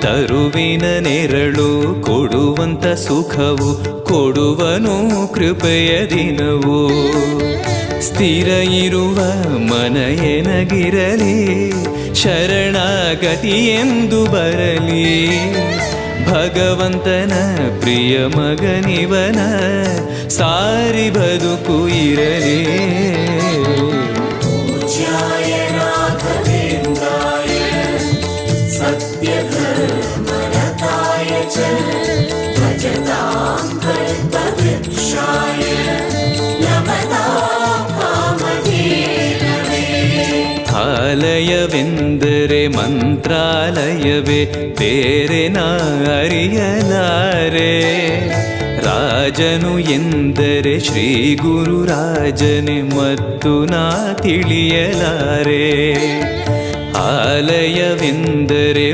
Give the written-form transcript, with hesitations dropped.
ತರುವಿನ ನೆರಳು ಕೊಡುವಂತ ಸುಖವು ಕೊಡುವನು ಕೃಪೆಯ ದಿನವು. ಸ್ಥಿರ ಇರುವ ಮನ ಎನಗಿರಲಿ ಶರಣಾಗತಿ ಎಂದು ಬರಲಿ. ಭಗವಂತನ ಪ್ರಿಯ ಮಗನಿವನ ಸಾರಿ ಬದುಕು ಇರಲಿ. ಆಲಯವೆಂದರೆ ಮಂತ್ರಾಲಯವೇ ಬೇರೆ ನಾ ಅರಿಯಲಾರೆ. ರಾಜನು ಎಂದರೆ ಶ್ರೀ ಗುರುರಾಜನೇ ಮತ್ತು ನಾ ತಿಳಿಯಲಾರೆ. ಆಲಯವೆಂದರೆ